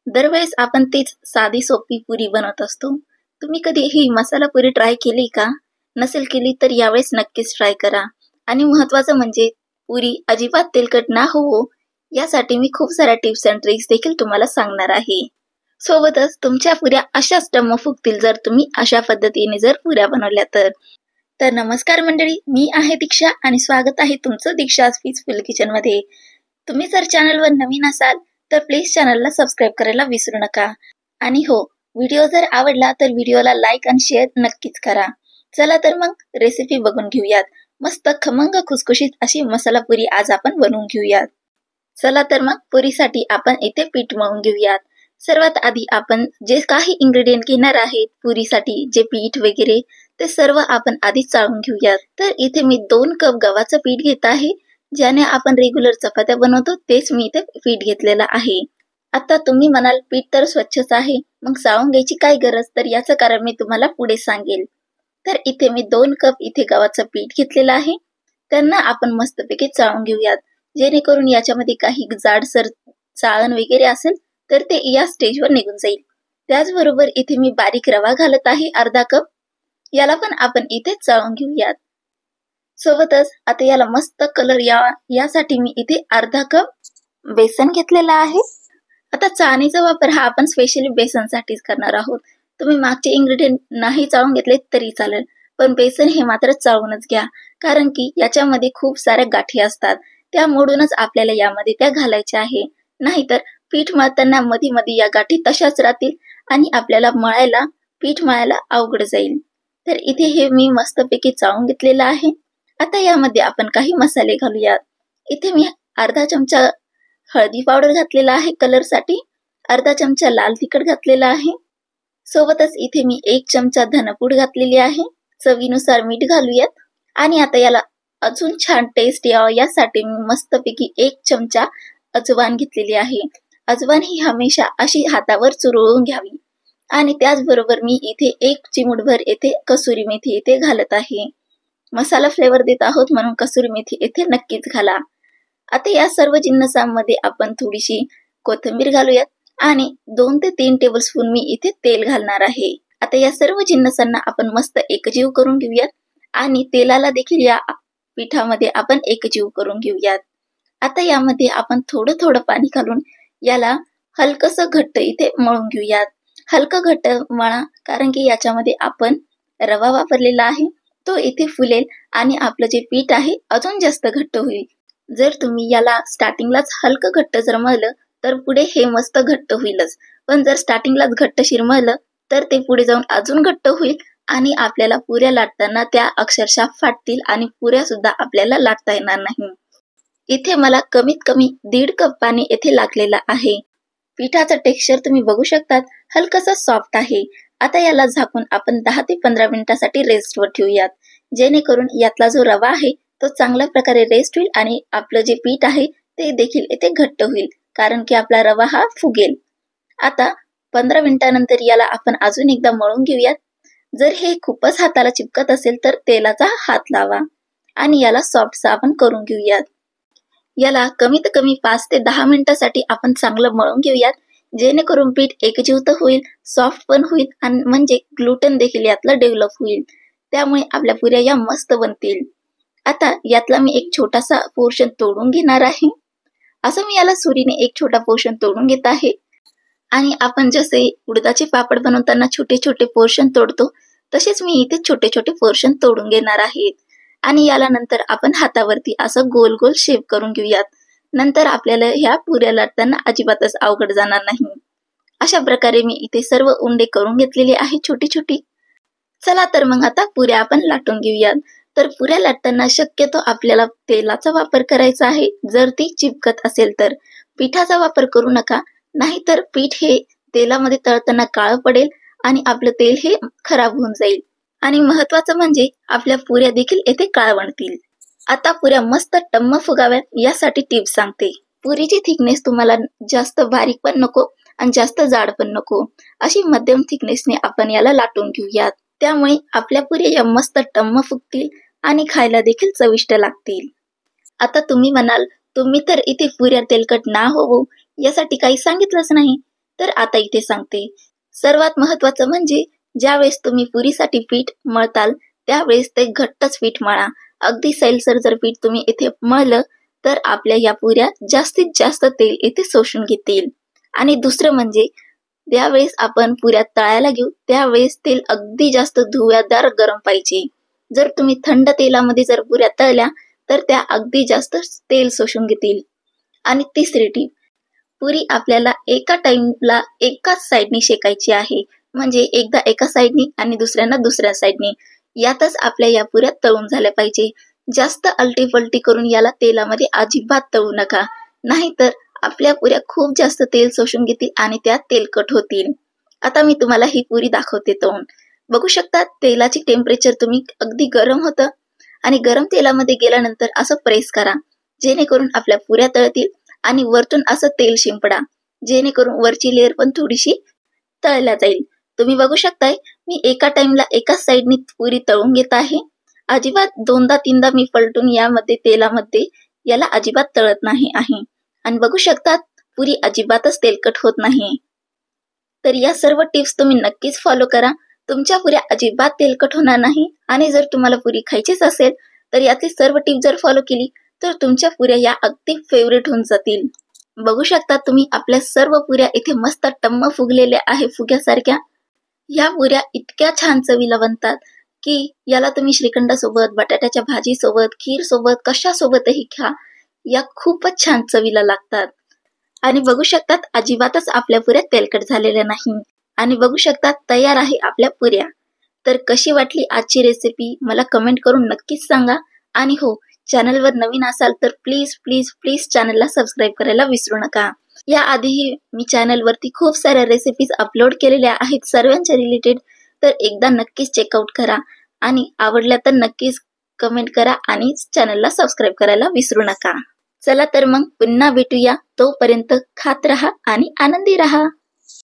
दरवेळेस आपण तीच साधी सोपी पुरी बनवत असतो. तुम्ही कधी ही मसाला पुरी ट्राय केली का? नसेल केली तर यावेळेस नक्कीच ट्राय करा. आणि महत्त्वाचं म्हणजे पुरी अजिबात तेलकट ना हो, यासाठी मी खूप साऱ्या टिप्स अँड ट्रिक्स देखील तुम्हाला सांगणार आहे. सोबतच तुमच्या पुऱ्या अशाच टम्म फुगतील जर तुम्ही अशा पद्धतीने जर पुऱ्या बनवल्या तर. तर नमस्कार मंडळी, मी आहे दीक्षा आणि स्वागत आहे तुमचं दीक्षाज पीसफुल किचन मध्ये. तुम्ही जर चॅनलवर नवीन असाल तर प्लीज चॅनलला सबस्क्राईब करायला विसरू नका. आणि हो, व्हिडिओ जर आवडला तर व्हिडिओला लाईक आणि शेअर नक्कीच करा. चला तर मग रेसिपी बघून घेऊयात. मस्त खमंग खुसखुशीत अशी मसाला पुरी आज आपण बनवून घेऊयात. चला तर मग पुरीसाठी आपण इथे पीठ मळून घेऊयात. सर्वात आधी आपण जे काही इन्ग्रेडियंट घेणार आहेत पुरीसाठी, जे पीठ वगैरे, ते सर्व आपण आधी चाळून घेऊयात. तर इथे मी 2 कप गव्हाचं पीठ घेत आहे. ज्याने आपण रेग्युलर चपात्या बनवतो तेच मी इथे पीठ घेतलेलं आहे. आता तुम्ही म्हणाल पीठ तर स्वच्छच आहे, मग चाळून घ्यायची काय गरज? तर याचं कारण मी तुम्हाला पुढे सांगेल. तर इथे मी 2 कप इथे गव्हाचं पीठ घेतलेलं आहे. त्यांना आपण मस्तपैकी चाळून घेऊयात, जेणेकरून याच्यामध्ये काही जाडसर चाळण वगैरे असेल तर ते या स्टेजवर निघून जाईल. त्याचबरोबर इथे मी बारीक रवा घालत आहे अर्धा कप. याला पण आपण इथे चाळून घेऊयात. सोबतच आता याला मस्त कलर यासाठी मी इथे अर्धा कप बेसन घेतलेला आहे. आता चाळणीचा वापर हा आपण स्पेशली बेसनसाठीच करणार आहोत. तुम्ही मागचे इन्ग्रेडियंट नाही चाळून घेतले तरी चालेल, पण बेसन हे मात्र चाळूनच घ्या, कारण की याच्यामध्ये खूप साऱ्या गाठी असतात. त्या मोडूनच आपल्याला यामध्ये त्या घालायच्या आहे. नाहीतर पीठ मळताना मध्ये मध्ये या गाठी तशाच राहतील आणि आपल्याला पीठ मळायला अवघड जाईल. तर इथे हे मी मस्तपैकी चाळून घेतलेलं आहे. आता यामध्ये आपण काही मसाले घालूयात. इथे मी अर्धा चमचा हळदी पावडर घातलेला आहे कलरसाठी, अर्धा चमचा लाल तिखट घातलेला आहे. सोबतच इथे मी 1 चमचा धनपूड घातलेली आहे. चवीनुसार मीठ घालूयात. आणि आता याला अजून छान टेस्ट यावं यासाठी मी मस्तपैकी 1 चमचा अजवान घेतलेली आहे. अजवान ही हमेशा अशी हातावर चुरळून घ्यावी. आणि त्याचबरोबर मी इथे 1 चिमूटभर येथे कसुरी मेथी इथे घालत आहे. मसाला फ्लेवर देत आहोत म्हणून कसुरी मेथी येथे नक्कीच घाला. आता या सर्व जिन्नसांमध्ये आपण थोडीशी कोथिंबीर घालूयात आणि 2 ते 3 टेबलस्पून मी इथे तेल घालणार आहे. आता या सर्व जिन्नसांना आपण मस्त एकजीव करून घेऊयात आणि तेलाला देखील या पिठामध्ये आपण एकजीव करून घेऊयात. आता यामध्ये आपण थोडं थोडं पाणी घालून याला हलकसं घट्ट इथे मळून घेऊयात. हलकं घट्ट मळा, कारण की याच्यामध्ये आपण रवा वापरलेला आहे, तो इथे फुलेल आणि आपलं जे पीठ आहे अजून जास्त घट्ट होईल. जर तुम्ही याला स्टार्टिंगलाच हलकं घट्ट जर मळलं तर पुढे हे मस्त घट्ट होईलच, पण जर स्टार्टिंगलाच घट्टशीर मळलं तर ते पुढे जाऊन अजून घट्ट होईल आणि आपल्याला पुऱ्या लाटताना त्या अक्षरशः फाटतील आणि पुऱ्या सुद्धा आपल्याला लाटता येणार नाही. इथे मला कमीत कमी 1.5 कप पाणी येथे लागलेलं आहे. पिठाचं टेक्स्चर तुम्ही बघू शकतात, हलकसं सॉफ्ट आहे. आता याला झाकून आपण 10 ते 15 मिनिटासाठी रेस्टवर ठेवूयात, जेणेकरून यातला जो रवा आहे तो चांगल्या प्रकारे रेस्ट होईल आणि आपलं जे पीठ आहे ते देखील येथे घट्ट होईल, कारण की आपला रवा हा फुगेल. आता 15 मिनिटानंतर याला आपण अजून एकदा मळून घेऊयात. जर हे खूपच हाताला चिपकत असेल तर तेलाचा हात लावा आणि याला सॉफ्टसा आपण करून घेऊयात. याला कमीत कमी 5 ते 10 मिनिटासाठी आपण चांगलं मळून घेऊयात, जेणेकरून पीठ एकजीव तर होईल, सॉफ्ट पण होईल आणि म्हणजे ग्लुटन देखील यातलं डेव्हलप होईल. त्यामुळे आपल्या पुऱ्या या मस्त बनतील. आता यातला मी एक छोटासा पोर्शन तोडून घेणार आहे. असं मी याला सुरीने एक छोटा पोर्शन तोडून घेत आहे. आणि आपण जसे उडदाचे पापड बनवताना छोटे छोटे पोर्शन तोडतो, तसेच मी इथे छोटे छोटे पोर्शन तोडून घेणार आहे. आणि याला नंतर आपण हातावरती असं गोल गोल शेप करून घेऊयात. नंतर आपल्याला ह्या पुऱ्या लाटताना अजिबातच अवघड जाणार नाही. अशा प्रकारे मी इथे सर्व उंडे करून घेतलेले आहे छोटी छोटी. चला तर मग आता पुऱ्या आपण लाटून घेऊयात. तर पुऱ्या लाटताना शक्यतो आपल्याला तेलाचा वापर करायचा आहे. जर ती चिपकत असेल तर पिठाचा वापर करू नका, नाहीतर पीठ हे तेलामध्ये तळताना काळं पडेल आणि आपलं तेल हे खराब होऊन जाईल. आणि महत्वाचं म्हणजे आपल्या पुऱ्या देखील येथे काळवणतील. आता पुऱ्या मस्त टम्म फुगाव्यात यासाठी टिप्स सांगते. पुरीची थिकनेस तुम्हाला जास्त बारीक पण नको आणि जास्त जाड पण नको, अशी मध्यम थिकनेसने आपण याला लाटून घेऊयात. त्यामुळे आपल्या पुऱ्या या मस्त टम्म फुगतील आणि खायला देखील चविष्ट लागतील. आता तुम्ही म्हणाल, तुम्ही तर इथे पुऱ्या तेलकट ना होवो यासाठी काही सांगितलंच नाही. तर आता इथे सांगते. सर्वात महत्वाचं म्हणजे ज्यावेळेस तुम्ही पुरीसाठी पीठ मळताल त्यावेळेस ते घट्टच पीठ मळा. अगदी सैलसर जर पीठ तुम्ही इथे मळलं तर आपल्या या पुऱ्या जास्तीत जास्त तेल इथे शोषून घेतील. आणि दुसरं म्हणजे ज्यावेळेस आपण पुऱ्या तळायला घेऊ त्यावेळेस तेल अगदी जास्त धुव्यादार गरम पाहिजे. जर तुम्ही थंड तेलामध्ये जर पुऱ्या तळल्या तर त्या अगदी जास्त तेल शोषून घेतील. आणि तिसरी टीप, पुरी आपल्याला एका टाइमला एकाच साईडनी शेकायची आहे. म्हणजे एकदा एका साईडनी आणि दुसऱ्यांदा दुसऱ्या साईडनी. यातच आपल्या या पुऱ्या तळून झाल्या पाहिजे. जास्त अलटी करून याला तेलामध्ये अजिबात तळू नका, नाहीतर आपल्या पुऱ्या खूप जास्त तेल शोषून घेतील आणि त्या तेलकट होतील. आता मी तुम्हाला ही पुरी दाखवते तळून. बघू शकता तेलाची टेम्परेचर तुम्ही अगदी गरम होतं आणि गरम तेलामध्ये गेल्यानंतर असं प्रेस करा जेणेकरून आपल्या पुऱ्या तळतील आणि वरतून असं तेल शिंपडा जेणेकरून वरची लेअर पण थोडीशी तळल्या जाईल. तुम्ही बघू शकताय मी एका टाइमला एकाच साईडनी पुरी तळून घेत आहे. अजिबात दोनदा तीनदा मी पलटून यामध्ये तेलामध्ये याला अजिबात तळत नाही आहे. आणि बघू शकतात पुरी अजिबातच तेलकट होत नाही. तर या सर्व टिप्स तुम्ही नक्कीच फॉलो करा. तुमच्या पुऱ्या अजिबात तेलकट होणार नाही. आणि जर तुम्हाला पुरी खायचीच असेल तर यातली सर्व टिप जर फॉलो केली तर तुमच्या पुऱ्या या अगदी फेवरेट होऊन जातील. बघू शकता तुम्ही आपल्या सर्व पुऱ्या इथे मस्त टम्म फुगलेल्या आहे फुग्यासारख्या. या पुऱ्या इतक्या छान चवीला बनतात की याला तुम्ही श्रीखंडासोबत, बटाट्याच्या भाजीसोबत, खीरसोबत कशासोबतही खा. या खूपच छान चवीला लागतात. आणि बघू शकतात अजिबातच आपल्या पुऱ्या तेलकट झालेल्या नाही. आणि बघू शकतात तयार आहे आपल्या पुऱ्या. तर कशी वाटली आजची रेसिपी मला कमेंट करून नक्कीच सांगा. आणि हो, चॅनलवर नवीन असाल तर प्लीज प्लीज प्लीज चॅनलला सबस्क्राईब करायला विसरू नका. याआधीही मी चॅनलवरती खूप साऱ्या रेसिपीज अपलोड केलेल्या आहेत सर्वांच्या रिलेटेड. तर एकदा नक्कीच चेकआउट करा आणि आवडल्या तर नक्कीच कमेंट करा आणि चॅनलला सबस्क्राईब करायला विसरू नका. चला तर मग पुन्हा भेटूया. तोपर्यंत खात रहा आणि आनंदी रहा.